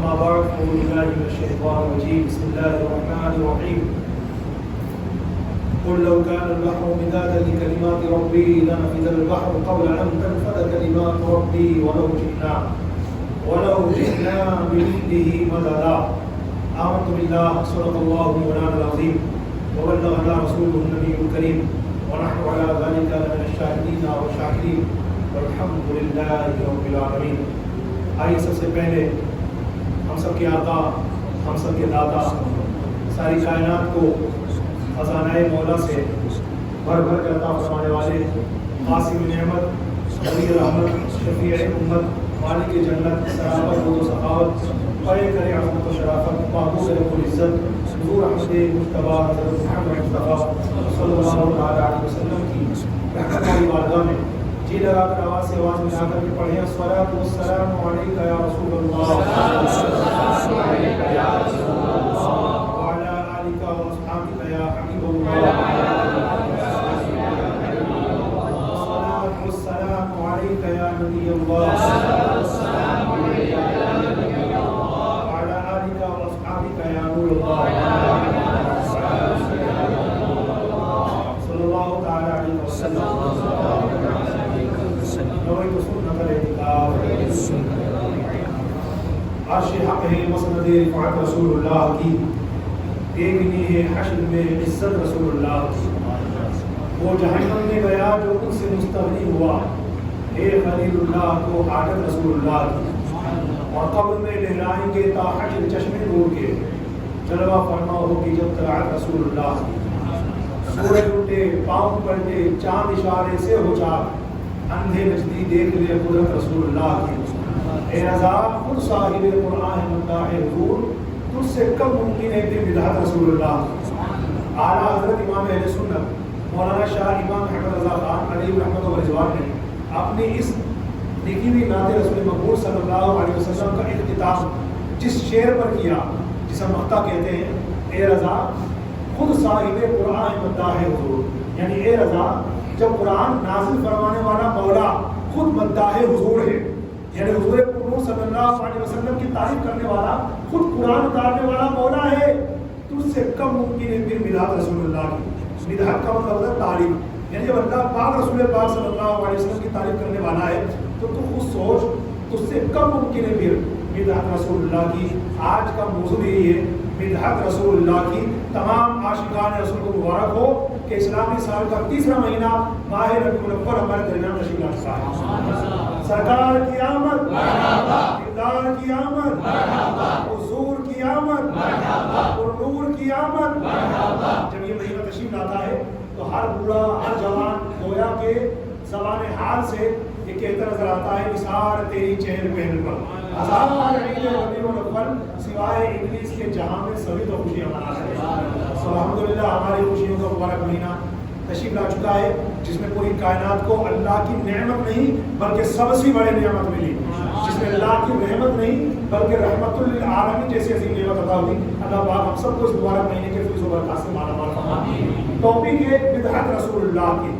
أما بعد أعوذ بالله من الشيطان الرجيم بسم الله الرحمن الرحيم قل لو كان البحر مدادا لكلمات ربي لنفد البحر قبل أن تنفد كلمات ربي ولو جئنا بمثله مددا آمنت بالله صدق الله مولانا العظيم وبلغنا رسوله النبي الكريم ونحن على ذلك من الشاهدين والشاكرين والحمد لله رب العالمين. آئیے سب سے پہلے ہم سب کے آقا، ہم سب کے داتا، ساری کائنات کو خزانہ مولا سے بھر بھر کر عطا فرمانے والے، قاسم نعمت، ولی رحمت، شفیع امت، مالک جنت، سرابت و سخاوت، پڑے کرے عظمت و شرافت، محبوب رب العزت حضور احمد مجتبی حضرت محمد مصطفیٰ صلی اللہ علیہ وسلم کی رحمت والی بارگاہ میں جی لگا کر آواز سے آواز ملا کر کے پڑھیں الصلاۃ والسلام علیک یا رسول اللہ وعلی آلک و اصحابک یا حبیب اللہ الصلاۃ والسلام علیک یا نبی اللہ وعلی آلک و اصحابک یا نور اللہ صلی اللہ تعالی علیہ وسلم. عرش حق ہے مسند رفعت رسول اللہ کی، دیکھنی ہے حشر میں عزت رسول اللہ کی. وہ جہنم میں گیا جو ان سے مستغنی ہوا، اے خلیل اللہ کو حاجت رسول اللہ کی. اور قبر میں لہرائیں گے تا حشر چشم نور کے، جلوہ فرما ہوگی جب طلعت رسول اللہ کی. سورج اٹھے، پاؤں پلٹے، چاند اشارے سے ہو چاک، اندھے نجدی دیکھ لے قدرت رسول اللہ کی. اے رضا خود صاحب قرآن مداح حضور، تجھ سے کم ممکن ہے کہ بدعت رسول اللہ. اعلیٰ حضرت امام اہل سنت مولانا شاہ امام احمد رضا خان علیہ رحمۃ و رضوان نے اپنی اس لکھی ہوئی نعت رسول مقبول صلی اللہ علیہ وسلم کا اختتام جس شعر پر کیا، جسے مقطع کہتے ہیں، اے رضا خود صاحب قرآن مداح حضور، یعنی اے رضا جب قرآن نازل فرمانے والا مولا خود مداح حضور ہے، یعنی حضور پرنور صلی اللہ علیہ وسلم کی تعریف کرنے والا خود قرآن اتارنے والا مولا ہے، تو اس سے کم ممکن ہے پھر بدعت رسول اللہ کی. بدعت کا مطلب ہے تعریف، یعنی جب اللہ پاک رسول پاک صلی اللہ علیہ وسلم کی تعریف کرنے والا ہے تو تو خود سوچ، تو اس سے کم ممکن ہے پھر بدعت رسول اللہ کی. آج کا موضوع یہی ہے، بدعت رسول اللہ کی. تمام عاشقان رسول کو مبارک ہو کہ اسلامی سال کا تیسرا مہینہ ماہ ربیع الاول ہمارے درمیان تشریف لاتا ہے. سرکار کی آمد، کردار کی آمد، حضور کی آمد، نور کی آمد. جب یہ مہینہ تشریف لاتا ہے تو ہر بوڑھا، ہر جوان گویا کے زبان حال سے یہ کہتا نظر آتا ہے، نثار تیری چہل پہل پر ہزاروں عید ربیع الاول سوائے ابلیس کے جہاں میں سبھی تو خوشیاں منا رہے ہیں. الحمدللہ ہماری خوشیوں کا مبارک مہینہ تشریف لا چکا ہے، جس میں پوری کائنات کو اللہ کی نعمت نہیں بلکہ سب سے بڑی نعمت ملی، جس میں اللہ کی رحمت نہیں بلکہ رحمت للعالمین جیسی عظیم نعمت عطا ہوئی. اللہ پاک ہم سب کو اس مبارک مہینے کے فیض و برکات سے مالا مال فرمائے. ٹاپک ہے بدعت رسول اللہ کی،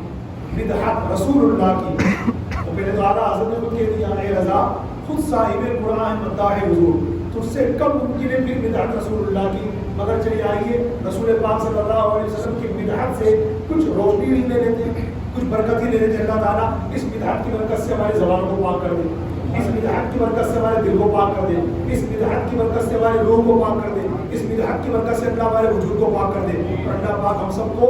بدعت رسول اللہ کی. تو پہلے تو اعلیٰ حضرت نے خود کہہ دیا، اے رضا خود صاحب قرآن مداح حضور، تجھ سے کم ممکن ہے پھر بدعت رسول اللہ کی. مگر چلیے آئیے رسول پاک صلی اللہ علیہ وسلم کی بدعت سے کچھ روشنی بھی لے لیتے ہیں، کچھ برکت ہی لے لیتے ہیں. اللہ تعالیٰ اس بدعت کی برکت سے ہماری زبان کو پاک کر دے، اس بدعت کی برکت سے ہمارے دل کو پاک کر دے، اس بدعت کی برکت سے ہمارے روح کو پاک کر دے، اس بدعت کی برکت سے اللہ ہمارے وجود کو پاک کر دے. اور اللہ پاک ہم سب کو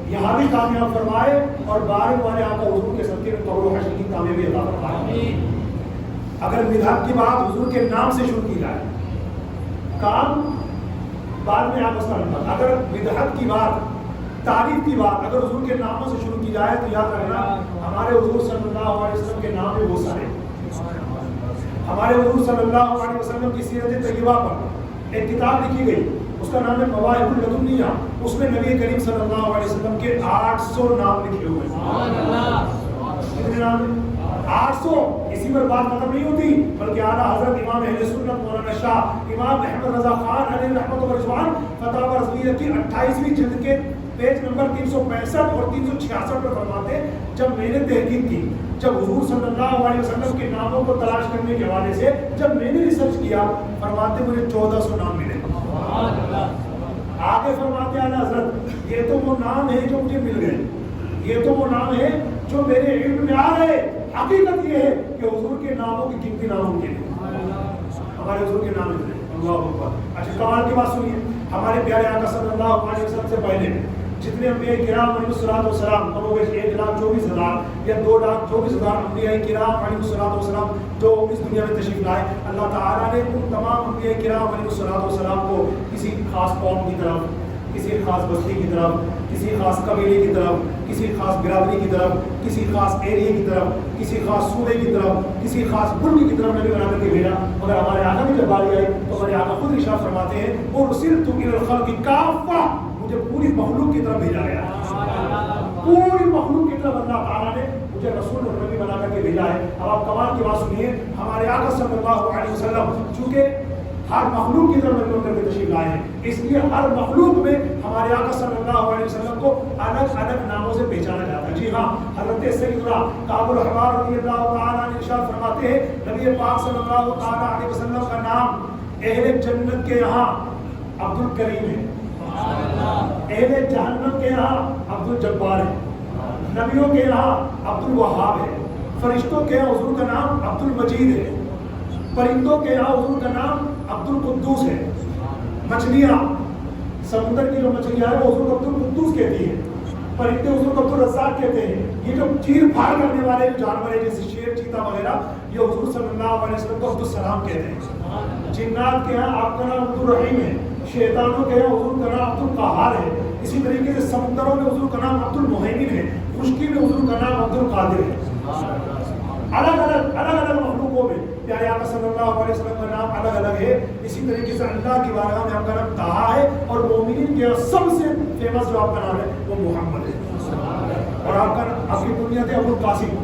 یہاں بھی کامیاب فرمائے اور بار ہمارے آقا حضور کے صدقے میں قبر و حشر کی کامیابی عطا فرمائے. اگر بدعت کی بات حضور کے نام سے شروع کی جائے، کام بعد میں آپ مسئلہ نمبر، اگر بدعت کی بات، تعریف کی بات اگر حضور کے ناموں سے شروع کی جائے تو یاد رکھنا ہمارے حضور صلی اللہ علیہ وسلم کے نام میں بہت سارے. ہمارے حضور صلی اللہ علیہ وسلم کی سیرت طیبہ پر ایک کتاب لکھی گئی، اس کا نام ہے مواہب اللدنیہ. اس میں نبی کریم صلی اللہ علیہ وسلم کے 800 نام لکھے ہوئے ہیں. کتنے نام ہیں؟ 800. اسی پر بات ختم نہیں ہوتی بلکہ اعلیٰ حضرت امام اہل سنت مولانا شاہ امام احمد رضا خان علیہ رحمۃ و رضوان فتاوی رضویہ کی 28ویں جلد کے پیج نمبر 365 اور 366 پر فرماتے ہیں جب میں نے تحقیق کی، جب حضور صلی اللہ علیہ وسلم کے ناموں کو تلاش کرنے کے حوالے سے جب میں نے ریسرچ کیا، فرماتے مجھے 1400 نام ملے۔ آگے فرماتے اعلیٰ حضرت یہ تو وہ نام ہے جو مجھے مل گئے، یہ تو وہ نام ہے جو میرے علم میں آ رہے۔ حقیقت یہ ہے کہ حضور کے ناموں کی گنتی ناممکن ہے، ہمارے حضور کے نام ملے۔ اللہ اکبر۔ اچھا کمال کی بات سنیے، ہمارے پیارے آقا صلی اللہ علیہ وسلم سے پہلے جتنے انبیاء کرام علیہ الصلوۃ والسلام، کم و بیش 1,24,000 یا 2,24,000 انبیاء کرام علیہ الصلوۃ والسلام جو اس دنیا میں تشریف لائے، اللہ تعالیٰ نے ان تمام انبیاء کرام علیہ الصلوۃ والسلام کو کسی خاص قوم کی طرف، کسی خاص بستی کی طرف، کسی خاص قبیلے کی طرف، کسی خاص برادری کی طرف، کسی خاص ایریے کی طرف، کسی خاص صوبے کی طرف، کسی خاص ملک کی طرف نبی بنا کر کے بھیجا۔ مگر ہمارے آقا کی جب باری آئی تو ہمارے آقا خود ارشاد فرماتے ہیں ارسلت الی الخلق کافہ، مجھے پوری مخلوق کی طرف بھیجا گیا، پوری مخلوق کی طرف اللہ تعالیٰ نے مجھے رسول اور نبی بنا کر کے بھیجا ہے۔ اب آپ کمال کی بات سنیے، ہمارے آقا صلی اللہ علیہ وسلم چونکہ ہر مخلوق کی طرف نبی کر کے تشریف لائے ہیں، اس لیے ہر مخلوق میں ہمارے آقا صلی اللہ علیہ وسلم کو الگ الگ ناموں سے پہچانا جاتا ہے۔ جی ہاں، حضرت سیدنا کعب الاحبار رضی اللہ تعالیٰ عنہ ارشاد فرماتے ہیں نبی پاک صلی اللہ تعالیٰ علیہ وسلم کا نام اہل جنت کے یہاں عبد الکریم ہے، اہل جہنم کے یہاں عبد الجبار ہے، نبیوں کے یہاں عبد الوہاب ہے، فرشتوں کے یہاں حضور کا نام عبد المجید ہے، پرندوں کے یہاں حضور کا نام عبد القدوس ہے، مچھلیاں سمندر کی جو مچھلیاں ہیں وہ حضور کو عبد القدوس کہتی ہیں، پرندے حضور کو عبد الرزاق کہتے ہیں۔ یہ جو چیر پھاڑ کرنے والے جو جانور ہیں جیسے شیر، چیتا وغیرہ، یہ حضور صلی اللہ علیہ وسلم کو عبد السلام کہتے ہیں۔ جنات کے یہاں آپ کا نام عبد الرحیم ہے، شیطانوں کے یہاں حضور کا نام عبد القہار ہے، اسی طریقے سے سمندروں میں حضور کا نام عبد المہیمن ہے، خشکی میں حضور کا نام عبد القادر ہے۔ الگ الگ مخلوقوں میں پیارے آقا صلی اللہ علیہ وسلم کا نام الگ الگ ہے۔ اسی طریقے سے اللہ کی بارگاہ میں آپ کا نام طہا ہے، اور مومنین کے سب سے فیمس جو آپ کا نام ہے وہ محمد ہے، اور آپ کی کنیت ہے ابو القاسم،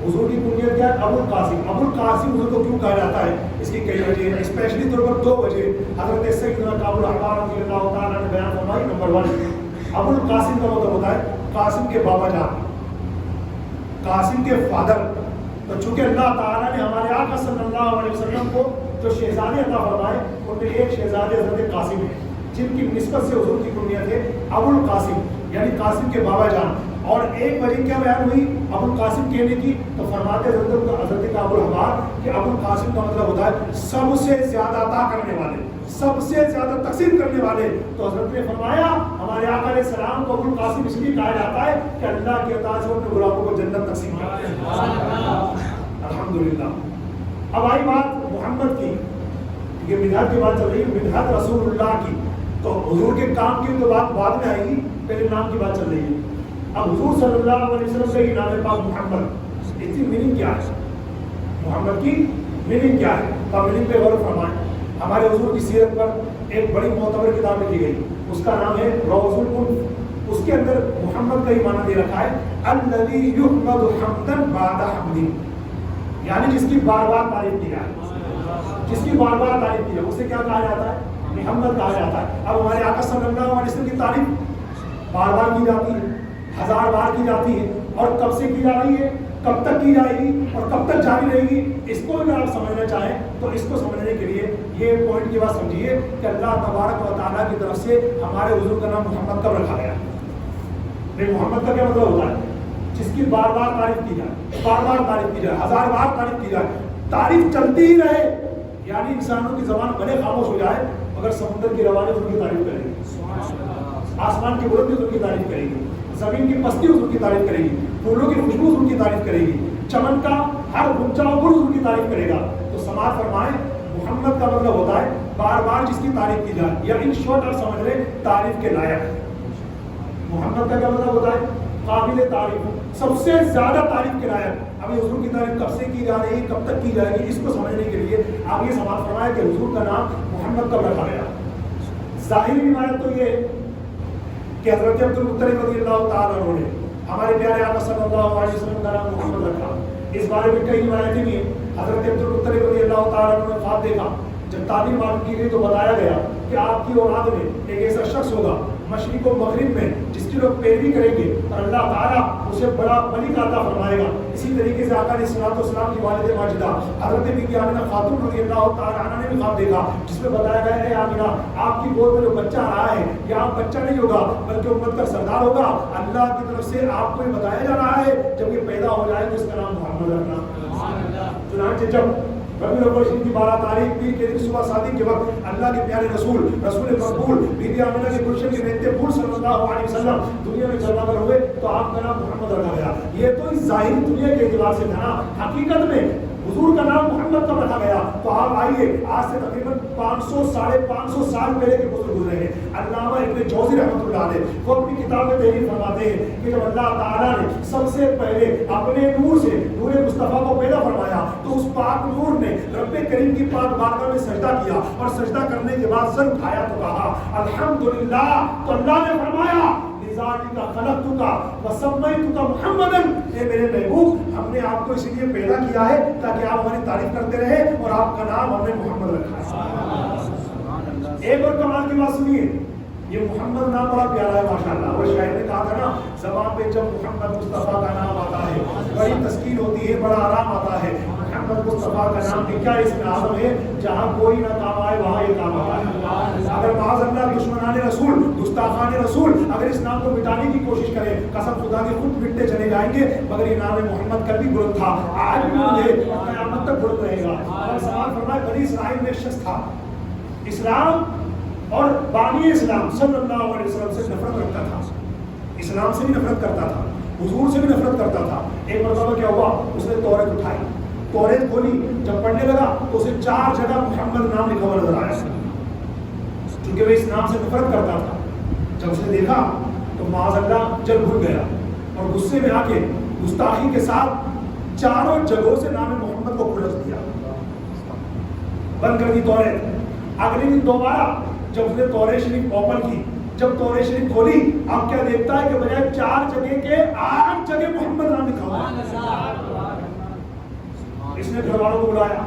حضور کی کنیت کیا ہے؟ ابو القاسم۔ ابو القاسم حضور کو کیوں کہا جاتا ہے؟ اس کی کئی وجہ ہیں، اسپیشلی طور پر 2 وجہ حضرت سیدنا کعب الاحبار رضی اللہ تعالیٰ نے بیان فرمائی۔ نمبر 1، ابو القاسم کا مطلب ہوتا ہے قاسم کے بابا جان، قاسم کے فادر۔ تو چونکہ اللہ تعالیٰ نے ہمارے آقا صلی اللہ علیہ وسلم کو جو شہزادے عطا فرمائے ان میں ایک شہزادے حضرت قاسم ہے، جن کی نسبت سے حضور کی کنیت ہے ابو القاسم، یعنی قاسم کے بابا جان۔ اور ایک وجہ کیا بیان ہوئی ابو القاسم کہنے کی؟ تو فرماتے حضرت کعب الاحبار کہ ابو القاسم کا مطلب ہوتا ہے سب سے زیادہ عطا کرنے والے، سب سے زیادہ تقسیم کرنے والے۔ تو حضرت نے فرمایا ہمارے آقا علیہ السلام کو ابو القاسم اس لیے کہا جاتا ہے کہ اللہ کی عطا سے اپنے غلاموں کو جنت تقسیم کرتے ہیں۔ الحمدللہ۔ اب آئی بات محمد کی، یہ بدعت کی بات چل رہی ہے، بدعت رسول اللہ کی، تو حضور کے کام کی تو بات بعد میں آئے گی، پہلے نام کی بات چل رہی ہے۔ اب حضور صلی اللہ علیہ وسلم کا یہ نام پاک محمد، اس کی میننگ کیا ہے؟ محمد کی میننگ کیا ہے؟ تو میننگ پہ غور فرمائیں۔ ہمارے حضور کی سیرت پر ایک بڑی معتبر کتاب لکھی گئی، اس کا نام ہے روض القلب۔ اس کے اندر محمد کا ہی معنی دے رکھا ہے الذی یحمد حمدا بعد حمد، یعنی جس کی بار بار تعریف کی جائے، جس کی بار بار تعریف کی جائے، اسے کیا کہا جاتا ہے؟ محمد کہا جاتا ہے۔ اب ہمارے آقا صلی اللہ علیہ وسلم کی تعریف بار بار کی جاتی ہے، 1000 بار کی جاتی ہے، اور کب سے کی جا رہی ہے، کب تک کی جائے گی اور کب تک جاری رہے گی، اس کو اگر آپ سمجھنا چاہیں تو اس کو سمجھنے کے لیے یہ پوائنٹ کی بات سمجھیے کہ اللہ تبارک و تعالیٰ کی طرف سے ہمارے حضور کا نام محمد کب رکھا گیا؟ محمد کا کیا مطلب ہوتا ہے؟ جس کی بار بار تعریف کی جائے، بار بار تعریف کی جائے، 1000 بار تعریف کی جائے، تعریف چلتی ہی رہے، یعنی انسانوں کی زبان بھلے خاموش ہو جائے مگر سمندر کی روانی ان کی تعریف کرے گی، آسمان کی بلندی ان کی تعریف کرے گی، زمین کی پستی ان کی تعریف کرے گی، پھولوں کی خوشبو ان کی تعریف کرے گی، چمن کا ہر گنچا گل ان کی تعریف کرے گا۔ تو سماعت فرمائیں محمد کا مطلب ہوتا ہے بار بار جس کی تعریف کی جائے، یا ان شارٹ آپ سمجھ لیں تعریف کے لائق۔ محمد کا کیا مطلب ہوتا ہے؟ قابل تعریف، سب سے زیادہ تعریف کے لائق۔ ابھی حضور کی تعریف کب سے کی جا رہی ہے، کب تک کی جائے گی، اس کو سمجھنے کے لیے آپ یہ سماعت فرمائیں کہ حضور کا نام محمد کب رکھا گیا۔ ظاہری روایت تو یہ کہ حضرت عبد المطلب رضی اللہ تعالیٰ عنہ نے ہمارے پیارے آقا صلی اللہ علیہ وسلم کا نام محمد رکھا۔ اس بارے میں کئی روایتیں بھی ہیں۔ حضرت عبد المطلب رضی اللہ تعالیٰ عنہ نے خواب دیکھا جب تعلیم معلوم کی گئی تو بتایا گیا کہ آپ کی اولاد میں ایک ایسا شخص ہوگا مشرق و مغرب میں جس کی لوگ پیروی کریں گے اور اللہ تعالیٰ اسے بڑا ملک عطا فرمائے گا. اسی طریقے سے آقا علیہ السلام کی والد ماجدہ حضرت بی بی آمنہ خاتون رضی اللہ تعالیٰ عنہ نے بھی خواب دیکھا جس میں بتایا گیا ہے آمنہ آپ کی گود میں جو بچہ آ رہا ہے یہ آپ بچہ نہیں ہوگا بلکہ امت کا سردار ہوگا. اللہ کی طرف سے آپ کو یہ بتایا جا رہا ہے جب یہ پیدا ہو جائے تو اس کا نام محمد رکھنا. چنانچہ جب ربیع الاول کی 12 تاریخ پیر کے دن صبح صادق کے وقت اللہ کے پیارے رسول مقبول بی بی آمنہ کے گلشن کے رہتے پھول صلی اللہ علیہ وسلم دنیا میں جلوہ گر ہوئے تو آپ کا نام محمد رکھا گیا. یہ تو اس ظاہری دنیا کے اعتبار سے تھا نا, حقیقت میں حضور کا نام محمد کب رکھا گیا تو آپ آئیے آج سے تقریباً 500 سال پہلے کے بزرگ گزرے ہیں. علامہ ابن جوزی رحمۃ اللہ علیہ وہ اپنی کتاب میں تحریر فرماتے ہیں کہ جب اللہ تعالیٰ نے سب سے پہلے اپنے نور سے نور مصطفیٰ کو پیدا فرمایا تو اس پاک نور نے رب کریم کی پاک بارگاہ میں سجدہ کیا اور سجدہ کرنے کے بعد سر اٹھایا تو کہا الحمدللہ. تو اللہ نے فرمایا ذاتک خلقتک وسمیتک محمدا, اے میرے محبوب ہم نے آپ کو اسی لیے پیدا کیا ہے تاکہ آپ ہماری تعریف کرتے رہے اور آپ کا نام ہم نے محمد رکھا ہے. ایک اور کمال کی بات سنیے, یہ محمد نام بڑا پیارا ہے ماشاءاللہ. وہ شاعر نے کہا تھا نا زبان پہ جب محمد مصطفیٰ کا نام آتا ہے بڑی تسکین ہوتی ہے, بڑا آرام آتا ہے. محمد مصطفیٰ کا نام بھی کیا اس میں اعظم ہے, جہاں کوئی نہ کام آئے وہاں یہ کام آتا ہے. اگر معاذ اللہ دشمنان رسول گستاخان رسول اگر اس نام کو مٹانے کی کوشش کریں قسم خدا کے خود مٹتے چلے جائیں گے, مگر یہ نام محمد کل بھی بلند تھا, آج بھی بلند ہے, قیامت تک بلند رہے گا. اور سوال فرمائے بنی اسرائیل میں ایک شخص تھا اسلام اور بانی اسلام صلی اللہ علیہ وسلم سے نفرت رکھتا تھا, اسلام سے بھی نفرت کرتا تھا, حضور سے بھی نفرت کرتا تھا. ایک مرتبہ کیا ہوا, اس نے توریت اٹھائی, توریت کھولی, جب پڑھنے لگا تو اسے 4 جگہ محمد نام لکھا ہوا نظر آیا. چونکہ وہ اس نام سے نفرت کرتا تھا, جب اس نے دیکھا تو معاذ اللہ جل بھول گیا اور غصے میں آ کے گستاخی کے ساتھ 4 جگہوں سے نام محمد کو کھلس دیا, بند کر دی توریت. اگلے دن دوبارہ جب اس نے توریت شریف اوپن کی, جب توریت شریف کھولی اب کیا دیکھتا ہے کہ بجائے 4 جگہ کے 8 جگہ محمد نام لکھا ہوا ہے. اس نے گھر والوں کو بلایا,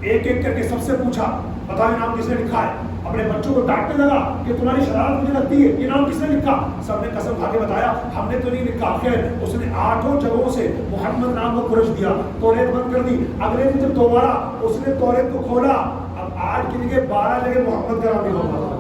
ایک ایک کر کے سب سے پوچھا بتاؤ نام کس نے لکھا ہے. اپنے بچوں کو ڈانٹنے لگا کہ تمہاری شرارت مجھے لگتی ہے, یہ نام کس نے لکھا. سب نے قسم کھا کے بتایا ہم نے تو نہیں لکھا. خیر اس نے 8 جگہوں سے محمد نام کو کھرچ دیا, توریت بند کر دی. اگلے دن جب دوبارہ اس نے توریت کو کھولا اب 8 کی جگہ 12 جگہ محمد کا نام لکھا ہوا تھا.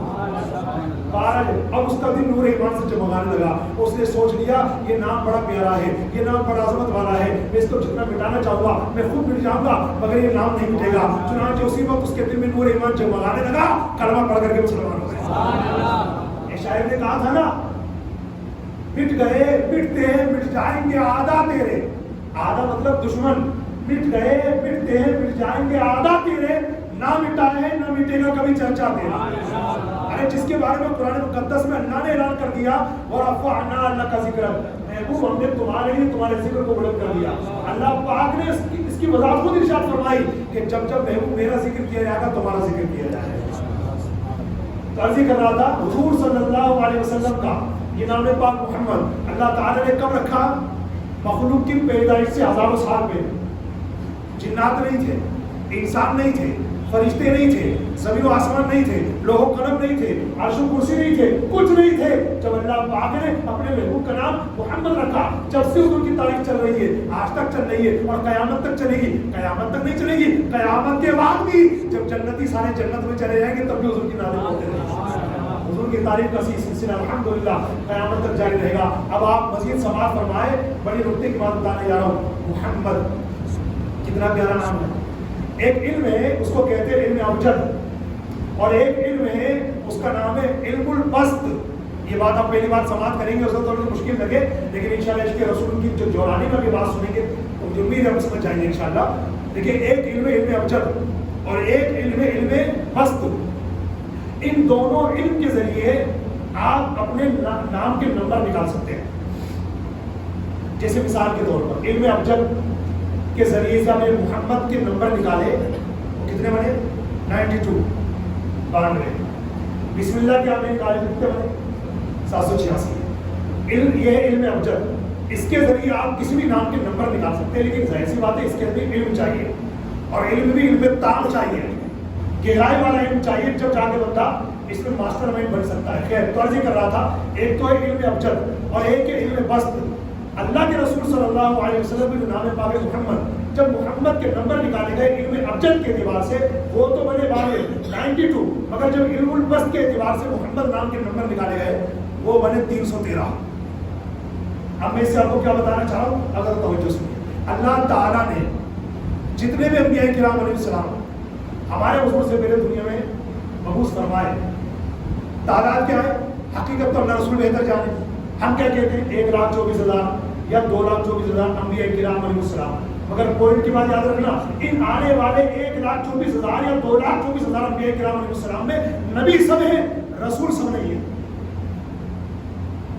12 جگہ. اب اس کا دن نور ایمان سے چمکانے لگا. اس نے سوچ لیا یہ نام بڑا پیارا ہے, یہ نام بڑا عظمت والا ہے, میں اس کو جتنا مٹانا چاہوں گا میں خود مٹ جاؤں گا مگر یہ نام نہیں مٹے گا. چنانچہ اسی وقت اس کے دل میں نور ایمان چمکانے لگا, کلمہ پڑھ کر کے مسلمان ہو گئے. ایک شاعر نے کہا تھا نا مٹ گئے مٹتے ہیں مٹ جائیں گے آدھا تیرے, آدھا مطلب دشمن, مٹ گئے مٹتے ہیں مٹ جائیں گے آدھا تیرے, نہ مٹا ہے نہ مٹے گا کبھی چرچا تیرا. ارے جس کے بارے میں قرآن مقدس میں اللہ نے اعلان کر دیا وَرَفَعْنَا لَكَ ذِكْرَكَ, محبوب ہم نے تمہارے لیے تمہارے ذکر کو بلند کر دیا. اللہ پاک نے اس کی وضاحت خود ارشاد فرمائی کہ جب جب محبوب میرا ذکر کیا جائے گا تمہارا ذکر کیا جائے گا. تو عرض کر رہا تھا حضور صلی اللہ علیہ وسلم کا یہ نام پاک محمد اللہ تعالیٰ نے کب رکھا, مخلوق کی پیدائش سے ہزاروں سال پہلے. جنات نہیں تھے, انسان نہیں تھے, فرشتے نہیں تھے, زمین و آسمان نہیں تھے, لوح و قلم نہیں تھے, عرش و کرسی نہیں تھے, کچھ نہیں تھے. جب اللہ پاک نے اپنے محبوب کا نام محمد رکھا جب سے حضور کی تاریخ چل رہی ہے, آج تک چل رہی ہے اور قیامت تک چلے گی. قیامت تک نہیں چلے گی, قیامت کے بعد بھی جب جنتی سارے جنت میں چلے جائیں گے تب بھی حضور کی نام ہوتے رہیں گے. حضور کی تعریف کا سلسلہ الحمدللہ قیامت تک جاری رہے گا. اب آپ مزید سماعت فرمائے, بڑی نکتے کی بات بتانے جا رہا ہوں. محمد کتنا پیارا نام ہے. ایک علم ہے اس کو کہتے ہیں علم ابجد, اور ایک علم ہے اس کا نام ہے علم البسط. یہ بات آپ پہلی بار سماعت کریں گے اس وقت تھوڑی مشکل لگے لیکن انشاءاللہ اس کے رسول کی جو جورانی میں بھی بات سنیں گے تو مجھے امید ہے ہم سمجھ جائیں گے انشاءاللہ. دیکھیں ایک علم علم ابجد اور ایک علم علم بسط. ان دونوں علم کے ذریعے آپ اپنے نام کے نمبر نکال سکتے ہیں. جیسے مثال کے طور پر علم ابجد کے ذریعے سے آپ نے محمد کے نمبر نکالے, وہ کتنے بنے 92 92. بسم اللہ کے آپ نے نکالے کتنے بنے 786. علم یہ ہے علم ابجد. اس کے ذریعے آپ کسی بھی نام کے نمبر نکال سکتے ہیں, لیکن ظاہر سی بات ہے اس کے اندر علم چاہیے اور علم بھی علم تام چاہیے. گہرائی والا علم چاہیے جب جا کے بندہ اس میں ماسٹر مائنڈ بن سکتا ہے. خیر تو عرض کر رہا تھا ایک تو ہے علم ابجد اور ایک ہے علم بسط. اللہ کے رسول صلی اللہ علیہ وسلم کے نام پاک محمد جب محمد کے نمبر نکالے گئے علم ابجد کے اعتبار سے وہ تو بنے بارے 92 مگر جب علم البسط کے اعتبار سے محمد نام کے نمبر نکالے گئے وہ بنے 313. اب میں اس سے آپ کو کیا بتانا چاہ رہا ہوں اگر توجہ سنیے. اللہ تعالیٰ نے جتنے بھی انبیاء کرام علیہ السلام ہمارے حضور سے پہلے دنیا میں مبعوث فرمائے تعداد کیا ہے حقیقت تو اللہ رسول بہتر جانے. ہم کیا کہتے ہیں 1,24,000 یا 2,24,000 انبیاء کرام علیہ السلام. مگر پوائنٹ کی بات یاد رکھنا ان آنے والے 1,24,000 یا 2,24,000 انبیاء کرام علیہ السلام میں نبی سب ہیں رسول سب نہیں ہے.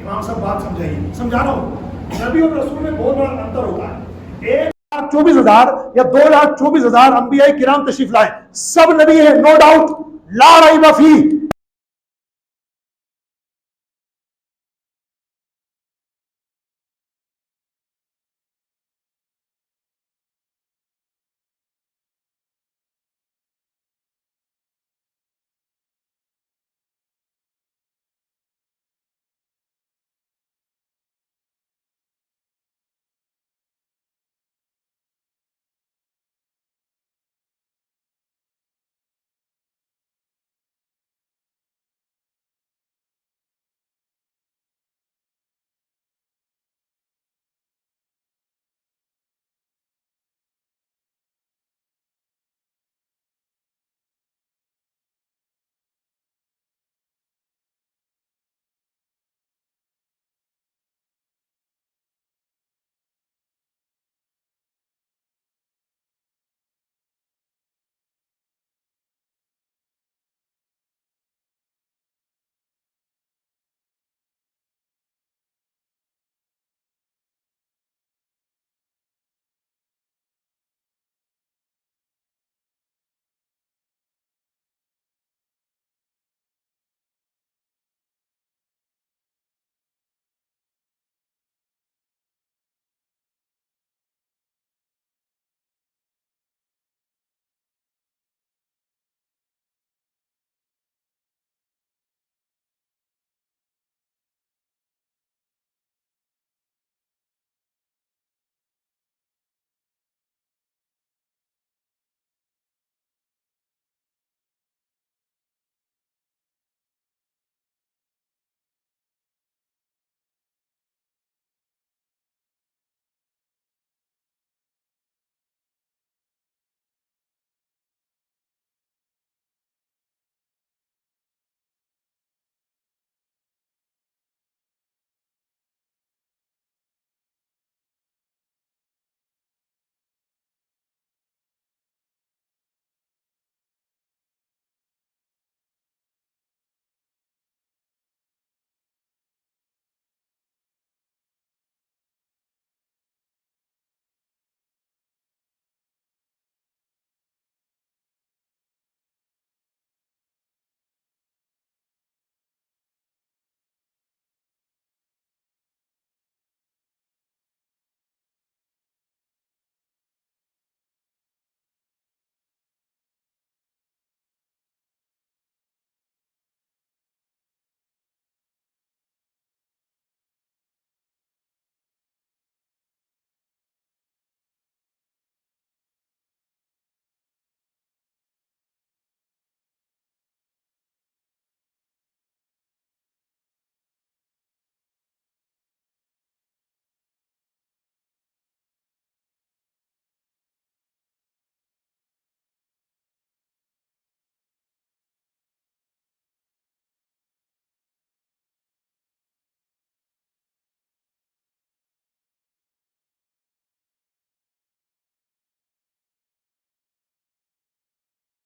امام صاحب بات سمجھائیے سمجھا رہا ہوں. نبی اور رسول میں بہت بڑا انتر ہوتا ہے. 1,24,000 یا 2,24,000 انبیاء کرام تشریف لائے سب نبی ہیں نو ڈاؤٹ لا ریب فیہ.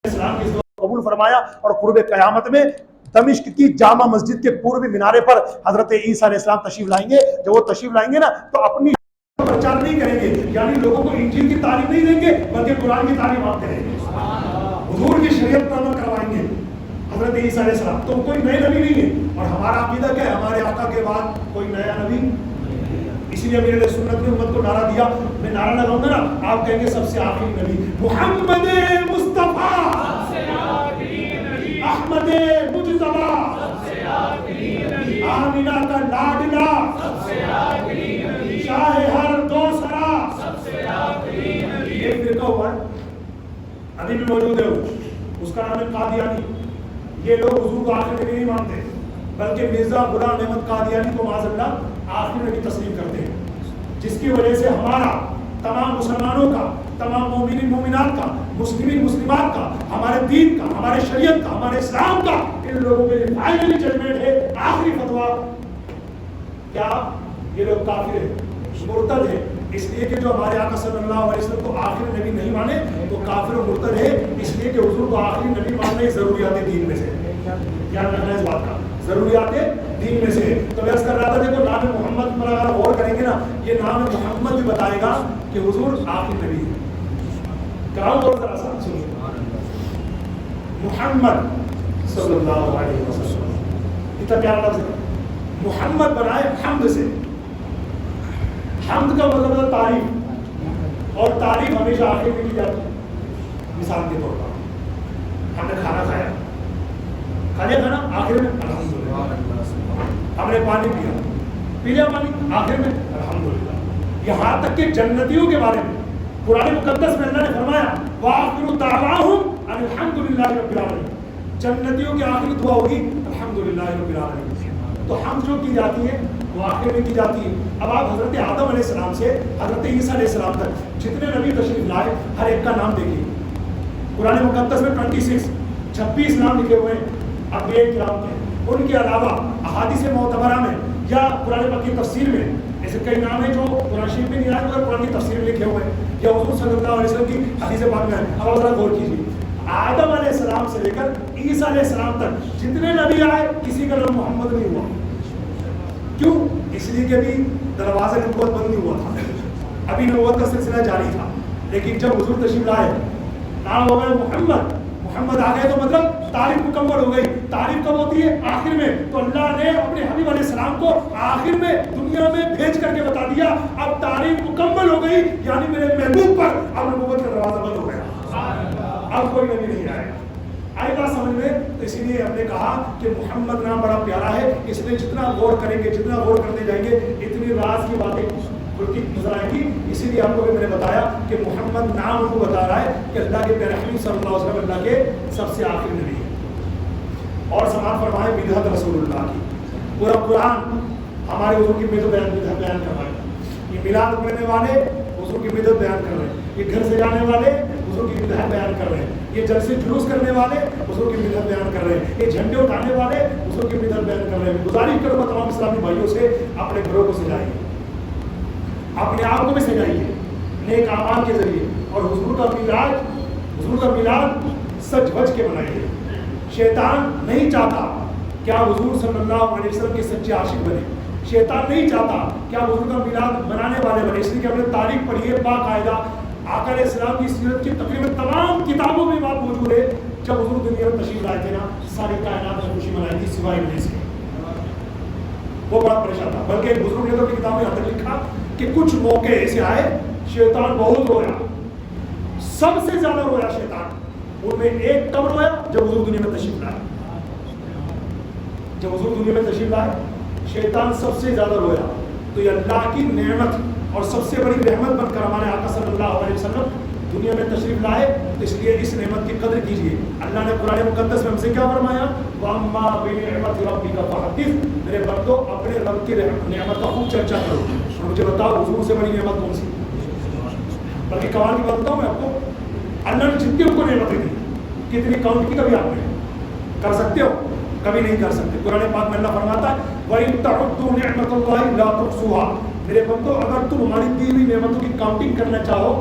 اسلام کی قبول فرمایا اور قرب قیامت میں دمشق کی جامع مسجد کے پوربی مینارے پر حضرت عیسیٰ علیہ السلام تشریف لائیں گے. جب وہ تشریف لائیں گے نا تو اپنی پرچار نہیں کریں گے, یعنی لوگوں کو انجیل کی تعلیم نہیں دیں گے بلکہ قرآن کی تعلیم آپ کریں گے, حضور کی شریعت پر عمل کروائیں گے حضرت عیسیٰ علیہ السلام. تو کوئی نئے نبی نہیں ہے اور ہمارا عقیدہ کیا ہے, ہمارے آقا کے بعد کوئی نیا نبی. اسی لیے میرے سنت نے امت کو نعرہ دیا, میں نعرہ لگاؤں گا نا آپ کہیں گے سب سے آخری نبی محمد مصطفیٰ احمد مجتبی آمینہ کا لاڈلا شاہ ہر دو سرا ایک فرقہ ہوا ابھی بھی موجود ہے اس کا نام ہے قادیانی. یہ لوگ حضور کو آخر نبی نہیں مانتے بلکہ مرزا غلام احمد قادیانی کو معاذ اللہ آخر نبی تسلیم کرتے ہیں, جس کی وجہ سے ہمارا تمام مسلمانوں کا, تمام مومنین مومنات کا, مسلمین مسلمات کا, ہمارے دین کا, ہمارے شریعت کا, ہمارے اسلام کا ان لوگوں کے لیے فائنلی ججمنٹ ہے, آخری فتویٰ. کیا یہ لوگ کافر ہیں, مرتد ہیں, اس لیے کہ جو ہمارے آقا صلی اللہ علیہ وسلم کو آخری نبی نہیں مانے تو کافر و مرتد ہے, اس لیے کہ حضور کو آخری نبی ماننا ضروریات دین میں سے ہے. یاد رکھنا ہے اس بات کا, ضروریات دین میں سے ہے. تو میں کر رہا تھا دیکھو نام محمد پر اگر غور کریں گے نا, یہ نام محمد بھی بتائے گا کہ حضور آخری نبی ہے. کہاں غور ذرا سا سنیے, محمد صلی اللہ علیہ وسلم اتنا پیارا لفظ ہے. محمد بنائے حمد سے, حمد کا مطلب ہے تعریف, اور تعریف ہمیشہ آخر میں کی جاتی ہے. مثال کے طور پر ہم نے کھانا کھایا, کھا لیا کھانا, آخر میں الحمدللہ. ہم نے پانی پیا, پی لیا پانی, آخر میں الحمدللہ. یہاں تک کہ جنتیوں کے بارے میں قرآن مقدس میں اللہ نے فرمایا وآخر دعواہم ان الحمدللہ رب العالمین, جنتیوں کی آخری دعا ہوگی الحمدللہ رب العالمین. تو حمد جو کی جاتی ہے وہ آخر میں کی جاتی ہے. اب آپ حضرت آدم علیہ السلام سے حضرت عیسیٰ علیہ السلام تک جتنے نبی تشریف لائے ہر ایک کا نام دیکھیے. قرآن مقدس میں 26 نام لکھے ہوئے ہیں انبیاء کرام کے. ان کے علاوہ احادیث معتبرہ میں یا قرآن پاک کی تفسیر میں ایسے کئی نام ہیں جو قرآن شریف میں نہیں آئے مگر قرآن کی تفسیر میں لکھے ہوئے ہیں یا حضور صلی اللہ علیہ وسلم کی حدیث پاک میں. اب آپ ذرا غور کیجیے, آدم علیہ السلام سے لے کر عیسیٰ علیہ السلام تک جتنے نبی آئے کسی کا نام محمد نہیں ہوا. کیوں؟ اس لیے کہ ابھی دروازہ نبوت بند نہیں ہوا تھا, ابھی نبوت کا سلسلہ جاری تھا. لیکن جب حضور تشریف لائے نام ہو گئے محمد, محمد آ گئے تو مطلب تعریف مکمل ہو گئی. تعریف کب ہوتی ہے؟ آخر میں. تو اللہ نے اپنے حبیب علیہ السلام کو آخر میں دنیا میں بھیج کر کے بتا دیا اب تعریف مکمل ہو گئی, یعنی میرے محبوب پر اب نبوت کا دروازہ بند ہو گیا, اب کوئی نبی نہیں آئے گا. آئے گا سمجھ میں؟ تو اسی لیے ہم نے کہا کہ محمد نام بڑا پیارا ہے, اس لیے جتنا غور کریں گے, جتنا غور کرتے جائیں گے, اتنی راز کی باتیں کھلتی نظر آئیں گی. اسی لیے آپ کو میں نے بتایا کہ محمد نام ان کو بتا رہا ہے کہ اللہ کے پیارے حبیب صلی اللہ علیہ وسلم اللہ کے سب سے آخری نبی ہے. اور سماعت فرمائے بدعت رسول اللہ کی. پورا قرآن ہمارے حضور کی بدعت بیان کر رہا ہے. یہ میلاد پڑھنے والے حضور کی بدعت بیان کر رہے ہیں, یہ گھر سے جانے والے حضور کی بدعت بیان کر رہے ہیں, یہ جلسے جلوس کرنے والے حضور کی بدعت بیان کر رہے ہیں, یہ جھنڈے اٹھانے والے حضور کی بدعت بیان کر رہے ہیں. گزارش کروں گا تمام اسلامی بھائیوں سے اپنے گھروں کو سجائیے, اپنے آپ کو بھی سجائیے نیک اعمال کے ذریعے, اور حضور کا میلاد سج بج کے منائیے. شیطان نہیں چاہتا کہ آپ حضور صلی اللہ علیہ وسلم کے سچے عاشق بنے, شیطان نہیں چاہتا کہ آپ حضور کا میلاد منانے والے بنے. اس لیے کہ ہم نے تاریخ پڑھی ہے باقاعدہ, آقا علیہ السلام کی سیرت کی تقریباً تمام کتابوں میں بات موجود ہے. جب حضور دنیا میں تشریف لائے تھے نا, ساری کائنات میں خوشی منائی تھی سوائے ابلیس کے. وہ بڑا پریشان تھا. بلکہ بزرگ نے تو اپنی کتاب میں یہاں تک لکھا کہ کچھ موقع ایسے آئے شیطان بہت رویا, سب سے زیادہ رویا شیطان. ان میں ایک کب رویا جب حضور دنیا میں تشریف لائے. جب حضور دنیا میں تشریف لائے شیطان سب سے زیادہ رویا. تو یہ اللہ کی نعمت اور سب سے بڑی رحمت بن کر ہمارے آقا صلی اللہ علیہ وسلم دنیا میں تشریف لائے. اس لیے اس نعمت کی قدر کیجیے. اللہ نے قرآن مقدس میں ہم سے کیا فرمایا؟ وَأَمَّا بِنِعْمَةِ رَبِّكَ فَحَدِّثْ, میرے بندو اپنے رب کی نعمت کا خوب چرچا کرو. اور مجھے بتاؤ حضور سے بڑی نعمت کون سی؟ بلکہ کمال کی بات بتاؤں میں آپ کو, اللہ نے جتنی ہم کو نعمتیں دی کتنی کاؤنٹ کی کبھی آپ نے کر سکتے ہو؟ کبھی نہیں کر سکتے. قرآن پاک میں اللہ فرماتا ہے وَإِن تَعُدُّوا نِعْمَةَ اللَّهِ لَا تُحْصُوهَا, میرے بندو اگر تم ہماری دی ہوئی نعمتوں کی کاؤنٹنگ کرنا چاہو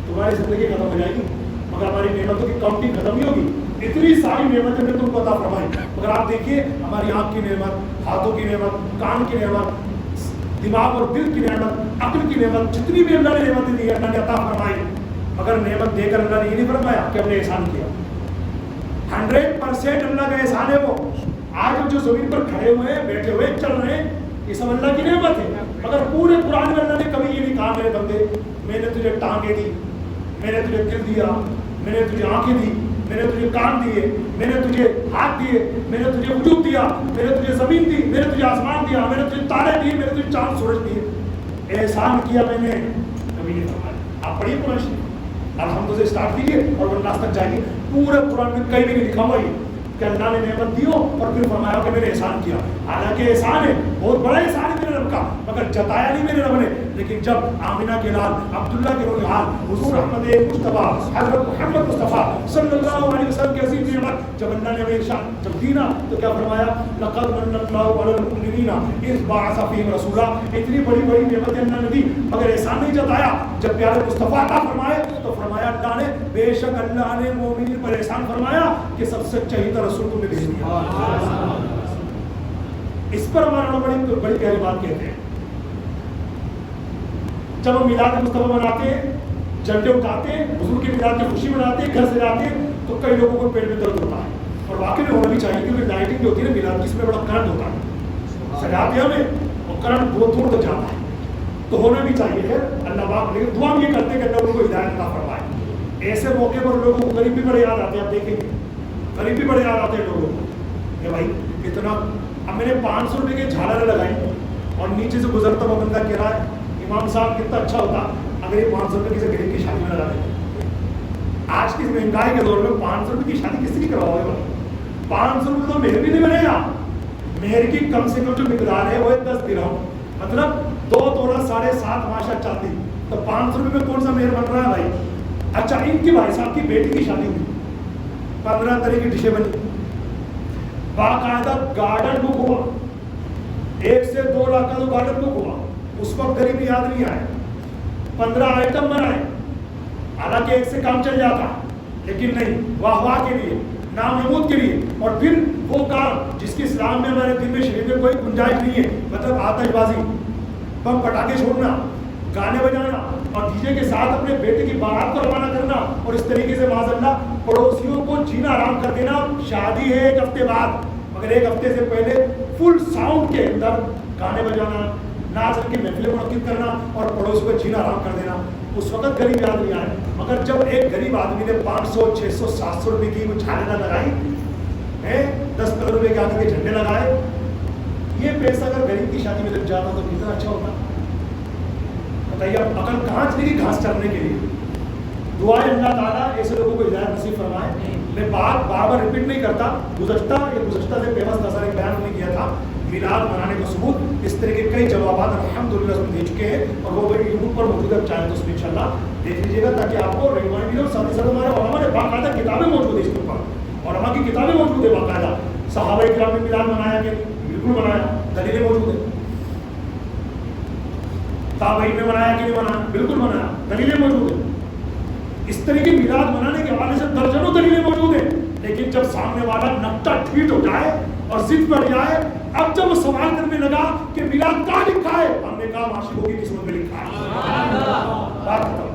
تمہاری زندگی ختم ہو جائے گی, مگر ہماری نعمتوں کی کاؤنٹنگ ختم نہیں ہوگی. اتنی ساری نعمتیں نے تم کو عطا فرمائی, مگر آپ دیکھیے ہماری آنکھ کی نعمت, ہاتھوں کی نعمت, کان کی نعمت, دماغ اور دل کی نعمت, عقل کی نعمت, جتنی بھی اللہ نے نعمتیں دی اللہ نے عطا فرمائی, مگر نعمت دے کر اللہ نے یہ نہیں فرمایا کہ ہم نے احسان کیا. 100% اللہ کا احسان ہے وہ. آج جو زمین پر کھڑے ہوئے ہیں, بیٹھے ہوئے, چل رہے ہیں, یہ سب اللہ کی نعمت ہے. مگر پورے قرآن میں اللہ نے کبھی یہ نہیں کہا میرے بندے میں نے تجھے ٹانگیں دی, میں نے تجھے دل دیا, میں نے تجھے آنکھیں دی, میں نے تجھے کان دیے، میں نے تجھے ہاتھ دیے، میں نے تجھے وجود دیا، میں نے تجھے زمین دی، میں نے تجھے آسمان دیا، میں نے تجھے تارے دیے، میں نے تجھے چاند سورج دیے، احسان کیا میں نے. نبی نے فرمایا. آپ پڑھیے قرآن شریف، الحمد سے اسٹارٹ کیجیے اور والناس تک جائیے. پورے قرآن میں کہیں بھی نہیں لکھا ہوا یہ کہ اللہ نے نعمت دی ہو اور پھر فرمایا کہ میں نے احسان کیا. حالانکہ احسان ہے، بہت بڑا احسان ہے میرے رب کا، مگر جتایا نہیں میرے رب نے. لیکن جب آمینہ کے لال، عبداللہ کے روحان، حضور احمد مصطفیٰ حضرت محمد مصطفیٰ صلی اللہ علیہ وسلم کی عظیم نعمت جب اللہ نے ارشاد جب دینا تو کیا فرمایا؟ لقد من اللہ علی المؤمنین اذ بعث فیہم رسولا. اتنی بڑی بڑی نعمتیں اللہ نے دی مگر احسان نہیں جتایا. جب پیارے مصطفیٰ عطا فرمائے تو فرمایا اللہ نے بے شک اللہ نے مومنین پر احسان فرمایا کہ سب سے چہیتا رسول تم نے بھیج دیا. اس پر ہمارا بڑی بڑی پہلی بات کہتے ہیں. جب ہم میلاد مصطفیٰ مناتے ہیں، جھنڈے اٹھاتے ہیں، حضور کی میلاد کی خوشی مناتے ہیں، گھر سے جاتے ہیں تو کئی لوگوں کو پیٹ میں درد ہوتا ہے. اور واقعی میں ہونا بھی چاہیے کیونکہ لائٹنگ جو ہوتی ہے نا میلاد کی، اس میں بڑا کرنٹ ہوتا ہے، سجاتے ہمیں اور کرنٹ بہت دور تک جاتا ہے. تو ہونا بھی چاہیے ہے. اللہ پاک لیکن دعا بھی یہ کرتے ہیں کہ اللہ لوگوں کو ہدایت عطا فرمائے. ایسے موقع پر لوگوں کو غریب بھی بڑے یاد آتے ہیں. آپ دیکھیں گے غریب بھی بڑے یاد آتے ہیں لوگوں کو کہ بھائی اتنا. اب میں نے 500 روپے کی جھالریں لگائی اور نیچے سے گزرتا ہوا بندہ کہہ رہا ہے امام صاحب کتنا اچھا ہوتا اگر یہ 500 روپے کسی غریب کی شادی میں لگا دیں. آج کی مہنگائی کے دور میں 500 روپے کی شادی کس کی کرواؤ گے؟ 500 روپے تو مہر بھی نہیں بنے گا. مہر کی کم سے کم جو مقدار ہے وہ 10 درہم، مطلب 2 تولا 7.5 ماشا چاندی. تو 500 روپے میں کون سا مہر بن رہا ہے بھائی؟ اچھا ان کی بھائی صاحب کی بیٹی کی شادی ہوئی، 15 طرح کی ڈشیں بنی، باقاعدہ گارڈن بک ہوا، 1 سے 2 لاکھ کا تو گارڈن بک ہوا. اس وقت غریبی یاد نہیں آئے، 15 آئٹم بنائے. حالانکہ ایک سے کام چل جاتا لیکن نہیں، واہ واہ کے لیے، نام نمود کے لیے. اور پھر وہ کام جس کی اسلام میں ہمارے دین میں شریف میں کوئی گنجائش نہیں ہے، مطلب آتش بازی، بم پٹاخے چھوڑنا، گانے بجانا اور ڈی جے کے ساتھ اپنے بیٹے کی بارات کو روانہ کرنا اور اس طریقے سے معاذ اللہ پڑوسیوں کو جینا آرام کر دینا. شادی ہے 1 ہفتے بعد مگر 1 ہفتے سے پہلے فل ساؤنڈ کے اندر گانے بجانا، ناچ کی محفلیں منعقد کرنا اور پڑوس کو جینا آرام کر دینا. اس وقت غریب یاد نہیں آئے. مگر جب ایک غریب آدمی نے 500 600 700 روپے کی کچھ جھالیں لگائی، 10-15 روپے کے آگے کے جھنڈے لگائے، یہ پیسہ اگر غریب کی شادی میں لگ جاتا تو کتنا اچھا ہوتا. بتائیے اب عقل کہاں چلی گئی گھاس چرنے کے لیے. دعائیں اللہ تعالیٰ ایسے لوگوں کو ہدایت نصیب فرمائے. میں بات بار بار ریپیٹ نہیں کرتا. گزشتہ سے پیوست نظر ایک بیان نے کیا تھا میلاد منانے کا ثبوت. اس طرح کے کئی جوابات الحمدللہ ہم دے چکے ہیں اور وہ یوٹیوب پر موجود ہے، چاہے تو اس میں انشاءاللہ دیکھ لیجیے گا تاکہ آپ کو رہنمائی ملے. اور ساتھ ہی ساتھ ہمارے علماء نے باقاعدہ کتابیں موجود ہیں اس کے اوپر، علماء کی کتابیں موجود ہیں باقاعدہ. صحابہ کرام نے میلاد منایا کہ بالکل منایا، دلیلیں موجود ہیں. تابعین نے منایا کہ نہیں منایا، بالکل منایا، دلیلیں موجود ہیں. اس طریقے میلاد منانے کے حوالے سے درجنوں دلیلیں موجود ہیں. لیکن جب سامنے والا نقطہ ٹھیٹ ہو جائے اور ضد بڑھ جائے، اب جب وہ سوال کرنے لگا کہ میلاد کہاں لکھا ہے، ہم نے کہا عاشقوں کی قسمت میں لکھا ہے. بات ختم.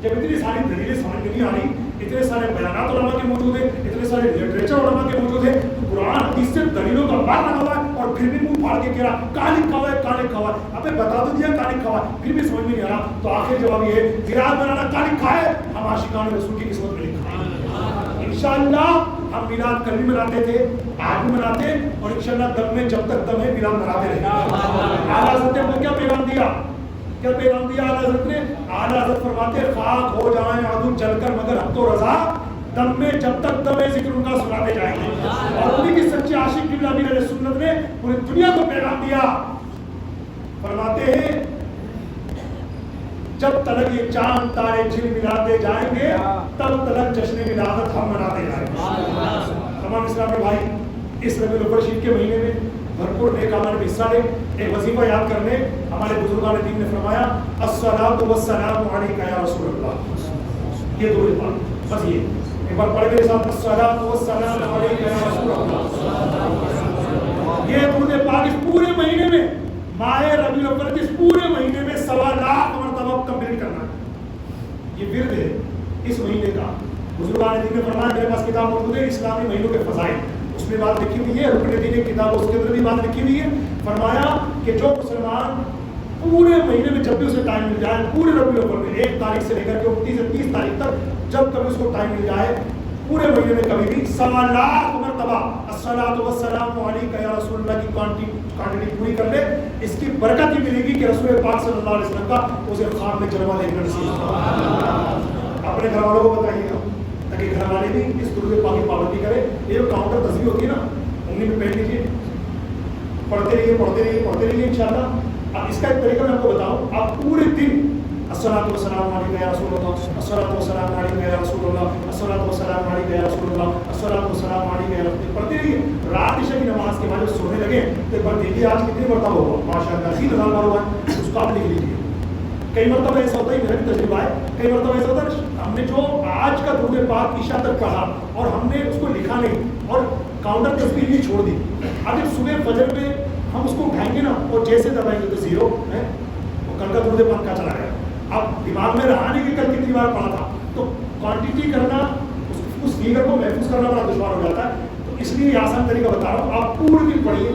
جب اتنی ساری دلیلیں سمجھ میں نہیں آ رہی، اتنے سارے بیانات علماء کے موجود ہیں، اتنے سارے لٹریچر علماء کے موجود ہیں، تو قرآن حدیث سے دلیلوں کا بار لگا ہوا ہے اور پھر بھی منہ پھاڑ کے کہہ رہا کہاں لکھا ہوا ہے، کہاں لکھا ہوا ہے. ابے بتا تو دیا کہاں لکھا ہوا ہے، پھر بھی سمجھ میں نہیں آ رہا. تو آخر جواب یہ ہے میلاد منانا کہاں لکھا ہے؟ ہم عاشقان رسول کی قسمت میں لکھا ہے. انشاءاللہ ہم میلاد کل بھی مناتے تھے، آج بھی مناتے اور انشاءاللہ دم میں جب تک دم ہے میلاد مناتے رہیں. اعلیٰ حضرت نے وہ کیا پیغام دیا؟ کیا پیغام دیا اعلیٰ حضرت نے؟ اعلیٰ حضرت فرماتے خاک ہو جائیں عدو جل کر مگر حق و رضا، دم میں جب تک دم ہے ذکر ان کا سناتے جائیں گے. اور انہیں کی سچے عاشق قبلہ امیر علیہ سنت نے پوری دنیا کو پیغام دیا. فرماتے ہیں جب تلک یہ چاند تارے جھل ملاتے جائیں گے تب تلک جشن ولادت ہم مناتے جائیں گے. تمام اسلامی بھائی اس ربیع الاول شریف کے مہینے میں بھرپور نیک اعمال میں حصہ لیں. ایک وظیفہ یاد کرنے ہمارے بزرگان دین نے فرمایا الصلاۃ والسلام علیک یا رسول اللہ. یہ دو بات بس، یہ ایک بار پڑھ کے ساتھ الصلاۃ والسلام علیک یا رسول اللہ. یہ درود پاک اس پورے مہینے میں، ماہ ربیع الاول کے اس پورے مہینے میں 1.25 لاکھ مرتبہ کمپلیٹ کرنا ہے. یہ ورد ہے اس مہینے کا. بزرگان دین نے فرمایا میرے پاس کتاب موجود ہے اسلامی مہینوں کے فضائل، اس میں بات لکھی ہوئی ہے. رکن دین کی کتاب اس کے اندر بھی بات لکھی ہوئی ہے. فرمایا کہ جو مسلمان پورے مہینے میں جب بھی اسے ٹائم مل جائے، پورے ربیع الاول میں 1 تاریخ سے لے کر کے 29 سے 30 تاریخ تک جب کبھی اس کو ٹائم مل جائے، پورے مہینے میں کبھی بھی 1.25 لاکھ مرتبہ الصلاۃ والسلام علیک یا رسول اللہ کی کوانٹٹی پوری کر لے، اس کی برکت ہی ملے گی کہ رسول پاک صلی اللہ علیہ وسلم کا اسے خواب میں جلوہ دیکھنا نصیب ہو۔ اپنے گھر والوں کو بتائیے گا تاکہ گھر والے بھی اس درود پاک کی پابندی کرے۔ یہ جو کاؤنٹر تصویر ہوتی ہے نا، انہیں میں پہن لیجیے، پڑھتے رہیے انشاءاللہ۔ اب اس کا ایک طریقہ میں آپ کو بتاؤں، آپ پورے دن الصلاۃ والسلام علیک یا رسول اللہ، الصلاۃ والسلام علیک یا رسول اللہ، الصلاۃ والسلام علیک یا رسول اللہ، الصلاۃ والسلام علیک یا رسول اللہ پڑھتے رہیے۔ رات عشاء کی نماز کے بعد جب سونے لگے تو ایک بار دیکھیے آج کتنی مرتبہ ہوگا، ماشاءاللہ 30,000 بار ہوا ہے، اس کو آپ لکھ لیجیے۔ کئی مرتبہ ایسا ہوتا ہے، میرا بھی تجربہ ہے، کئی مرتبہ ایسا ہوتا ہے ہم نے جو آج کا درود پاک عشاء تک پڑھا اور ہم نے اس کو لکھا نہیں اور کاؤنٹر تصویر ہی چھوڑ دی، اب جب صبح فجر میں ہم اس کو اٹھائیں گے نا اور جیسے دبائیں گے تو 0 ہے، وہ کل کا درود پاک کا چلا گیا۔ اب دماغ میں رہا نہیں کہ کل کتنی بار پڑھا تھا، تو کوانٹٹی کرنا اس فیگر کو محفوظ کرنا بڑا دشوار ہو جاتا ہے۔ تو اس لیے یہ آسان طریقہ بتا رہا ہوں، آپ پورے دن پڑھیے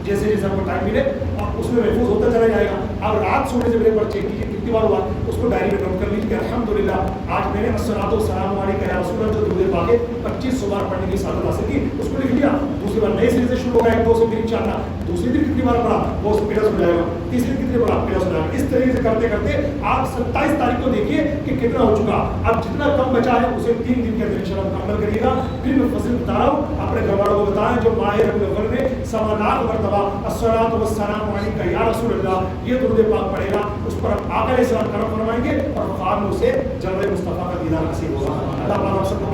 جیسے جیسے آپ کو ٹائم ملے اور اس میں محفوظ ہوتا چلا جائے گا۔ اب رات سونے سے پہلے چیک کیجیے کتنی بار ہوا، اس کو ڈائری میں نوٹ کر لیجیے کہ الحمدللہ آج میں نے الصلاۃ والسلام علیک یا رسول اللہ جو درود پاک ہے 2500 بار پڑھنے کی سعادت حاصل کی، اس کو لکھ لیا۔ دوسری بار نئے سرے سے شروع ہوگا، 1 2 سے پھر انشاءاللہ دوسری دن کتنی بار پڑھا وہ پلس ہو جائے گا، تیسری کتنی بار پلس ہو جائے گا۔ اس طریقے سے کرتے کرتے آپ 27 تاریخ کو دیکھیے کہ کتنا ہو چکا۔ اب جتنا کم بچا ہے اسے 3 دن کے اندر انشاءاللہ مکمل کریے گا۔ پھر میں فضل بتا رہا ہوں، اپنے گھر والوں کو بتائیں جو ماہ ربیع الاول میں 1.25 لاکھ مرتبہ الصلاۃ والسلام علیک یا رسول اللہ یہ درود پاک پڑھے گا، اس پر آقا علیہ السلام کرم فرمائیں گے اور خواب میں اسے جلوہ مصطفیٰ کا دیدار نصیب ہوگا۔ اللہ تعالیٰ ہم سب کو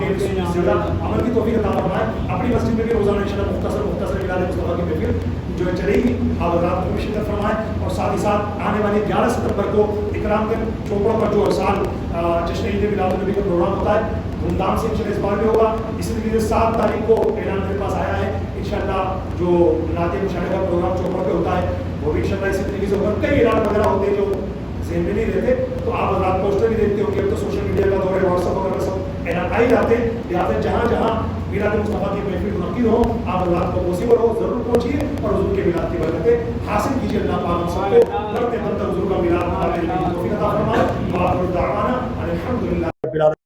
زیادہ عمل کی توفیق عطا فرمائے۔ اپنی مسجد میں بھی روزانہ انشاءاللہ مختصر میلاد مصطفیٰ کی محفل جو چلے گی، آپ حضرات کو بھی شرکت فرمائیں، اور ساتھ ہی ساتھ آنے والی 11 ستمبر کو اکرام گنج چوپڑوں پر جو ہر سال جشن عید میلاد النبی کا پروگرام ہوتا ہے دھوم دھام سے انشاءاللہ اس بار بھی ہوگا۔ اسی طریقے سے 7 تاریخ کو اعلان میرے پاس آیا ہے انشاءاللہ جو نعت مشاہدہ کا پروگرام چوپڑ پہ ہوتا ہے وہ بھی انشاءاللہ اسی طریقے سے ہوگا۔ کئی اعلان وغیرہ ہوتے ہیں جو ذہن میں نہیں رہتے، تو آپ حضرات پوسٹر بھی دیکھتے ہوں گے، اب تو سوشل میڈیا کا دور ہے، واٹس ایپ وغیرہ سب اعلان آ ہی جاتے ہیں، لہٰذا جہاں جہاں میلاد مصطفیٰ کی محفل منعقد ہو آپ حضرات کو پاسبل ہو ضرور پہنچیے اور حضور کے میلاد کی برکتیں حاصل کیجیے۔ اللہ پاک ہم سب کو کرتے حضور کا میلاد منانے کی توفیق عطا فرمائے۔ وآخر دعوانا الحمدللہ رب العالمین۔